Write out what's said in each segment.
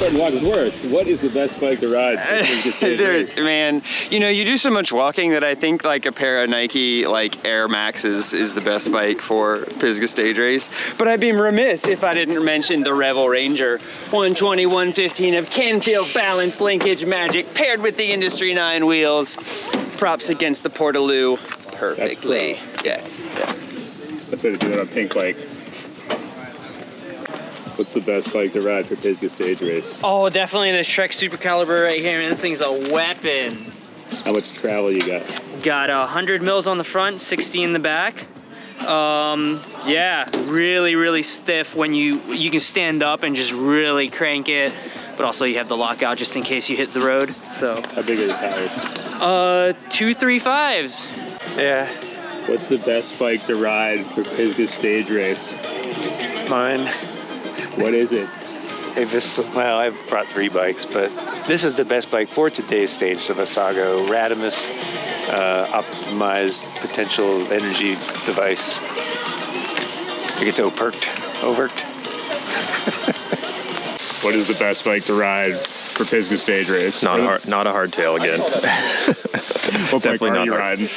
starting to watch his words. What is the best bike to ride for Pisgah Stage Race? Man, you know, you do so much walking that I think like a pair of Nike like Air Maxes is the best bike for Pisgah Stage Race. But I'd be remiss if I didn't mention the Revel Ranger 120, 115 of Canfield balance linkage magic paired with the Industry 9 wheels. Props against the Portaloo perfectly. Yeah. Let's say to do that on pink bike. What's the best bike to ride for Pisgah Stage Race? Oh, definitely the Shrek Supercaliber right here, man. This thing's a weapon. How much travel you got? Got 100 mils on the front, 60 in the back. Yeah, really stiff when you can stand up and just really crank it, but also you have the lockout just in case you hit the road. So how big are the tires? 235s. Yeah. What's the best bike to ride for Pisgah Stage Race? Mine. What is it? Hey, well, I've brought 3 bikes, but this is the best bike for today's stage, the Vasago Radimus optimized potential energy device. It gets overworked. What is the best bike to ride for Pisgah Stage Race? Not a hardtail again. What bike are you riding?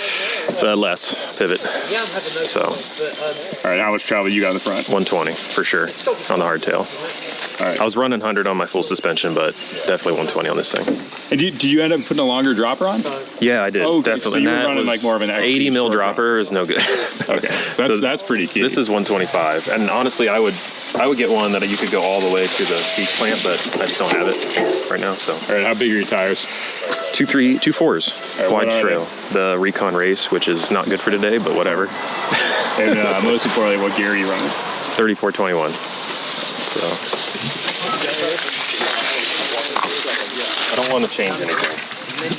Les Pivot. So. All right, how much travel you got in the front? 120 for sure on the hardtail. All right. I was running 100 on my full suspension, but definitely 120 on this thing. And do you end up putting a longer dropper on? Yeah, I did. Oh, okay. Definitely. So you were running like more of an 80 mil dropper is no good. Okay, that's pretty key. This is 125, and honestly, I would get one that you could go all the way to the seat clamp, but I just don't have it right now. So. All right, how big are your tires? 2.4s, right, wide trail. The Recon Race, which is not good for today, but whatever. And most importantly, what gear are you running? 3421. So. I don't want to change anything.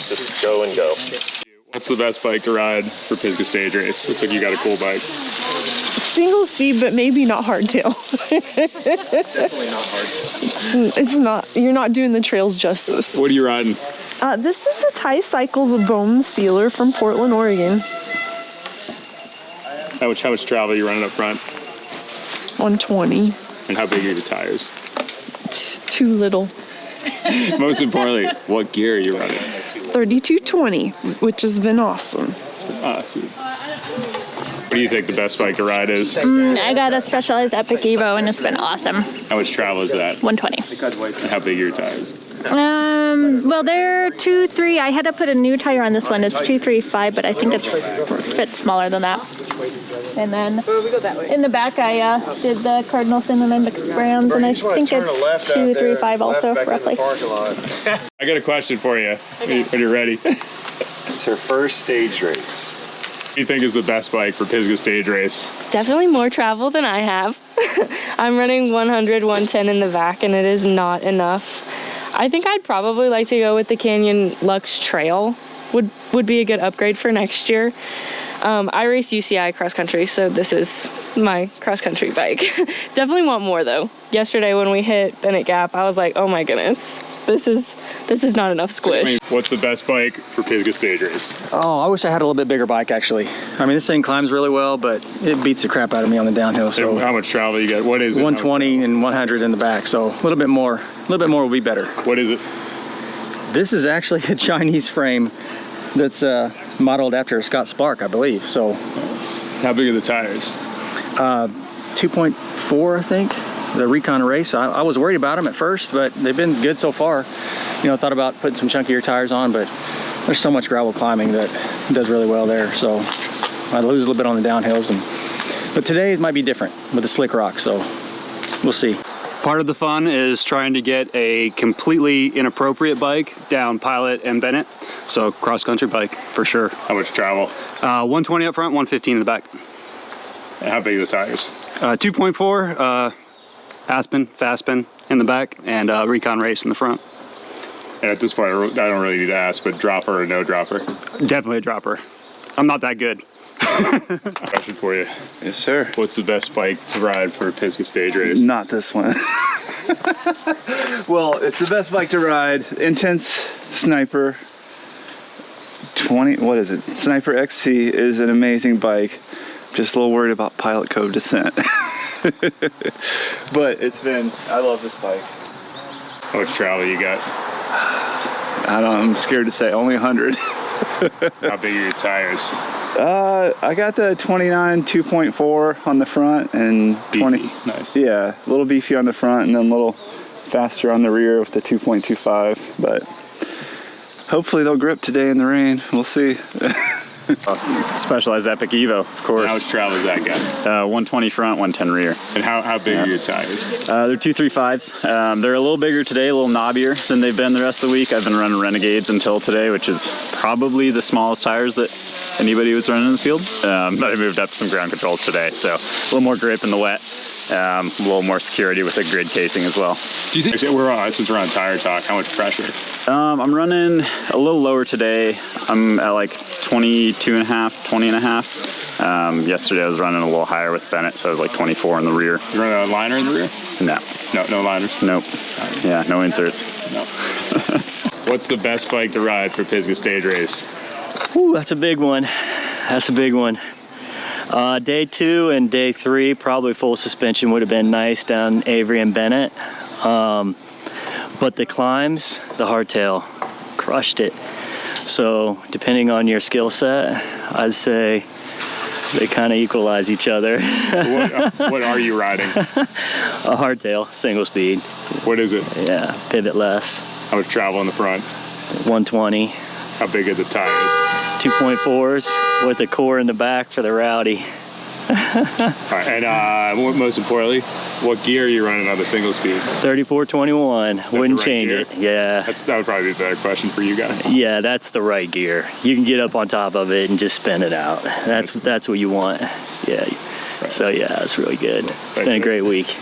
Just go and go. What's the best bike to ride for Pisgah Stage Race? Looks like you got a cool bike. Single speed, but maybe not hardtail. Definitely not hardtail. It's not. You're not doing the trails justice. What are you riding? This is a Tie Cycles Bone Stealer from Portland, Oregon. How much travel are you running up front? 120. And how big are the tires? Too little. Most importantly, what gear are you running? 3220, which has been awesome. Ah, sweet. What do you think the best bike to ride is? I got a Specialized Epic Evo and it's been awesome. How much travel is that? 120. And how big are your tires? Well, they're 2.3. I had to put a new tire on this one. It's 2.35, but I think it's fit smaller than that. And then in the back, I did the Cardinal Sin and Mixed brands, and I think it's 2.35 also, roughly. I got a question for you. When you're ready. It's her first stage race. What do you think is the best bike for Pisgah Stage Race? Definitely more travel than I have. I'm running 100, 110 in the back, and it is not enough. I think I'd probably like to go with the Canyon Lux Trail. Would be a good upgrade for next year. I race UCI cross country, so this is my cross country bike. Definitely want more though. Yesterday when we hit Bennett Gap, I was like, oh my goodness, this is not enough squish. What's the best bike for Pisgah Stage Race? Oh, I wish I had a little bit bigger bike actually. I mean, this thing climbs really well, but it beats the crap out of me on the downhill. So how much travel you got? What is it? 120 and 100 in the back, so a little bit more will be better. What is it? This is actually a Chinese frame that's modeled after Scott Spark, I believe. So, how big are the tires? 2.4, I think. The Recon Race. I was worried about them at first, but they've been good so far. You know, thought about putting some chunkier tires on, but there's so much gravel climbing that it does really well there. So I lose a little bit on the downhills, but today it might be different with the slick rock. So we'll see. Part of the fun is trying to get a completely inappropriate bike down Pilot and Bennett. So cross-country bike for sure. How much travel? 120 up front, 115 in the back. And how big are the tires? 2.4 Aspen, Fastspin in the back, and Recon Race in the front. And at this point, I don't really need to ask, but dropper or no dropper? Definitely a dropper. I'm not that good. Question for you. Yes, sir. What's the best bike to ride for a Pisgah Stage Race? Not this one. Well, it's the best bike to ride. Intense Sniper 20, what is it? Sniper XC is an amazing bike. Just a little worried about Pilot Cove descent. But I love this bike. How much travel you got? I'm scared to say, only 100. How big are your tires? I got the 29 2.4 on the front and Beefy. 20. Nice. Yeah, a little beefy on the front and then a little faster on the rear with the 2.25. But hopefully they'll grip today in the rain. We'll see. Specialized Epic Evo, of course. How much travel is that guy? 120 front, 110 rear. And how big are your tires? They're 235s. They're a little bigger today, a little knobbier than they've been the rest of the week. I've been running Renegades until today, which is probably the smallest tires that anybody was running in the field. But I moved up some ground controls today, so a little more grip in the wet. A little more security with the grid casing as well. Do you think since we're on tire talk, how much pressure? I'm running a little lower today. I'm at like 22 and a half, 20 and a half. Yesterday I was running a little higher with Bennett, so I was like 24 in the rear. You running a liner in the rear? No. No liners? Nope. Yeah, no inserts. No. What's the best bike to ride for Pisgah Stage Race? Ooh, that's a big one. That's a big one. Day 2 and day 3, probably full suspension would have been nice down Avery and Bennett. But the climbs, the hardtail, crushed it. So depending on your skill set, I'd say they kind of equalize each other. What are you riding? A hardtail, single speed. What is it? Yeah, pivot less. How much travel in the front? 120. How big are the tires? 2.4s with a core in the back for the rowdy. All right, and most importantly, what gear are you running on the single speed? 3421. Wouldn't change it. Yeah. That would probably be a better question for you guys. Yeah, that's the right gear. You can get up on top of it and just spin it out. That's what you want. Yeah. So yeah, it's really good. It's been a great week.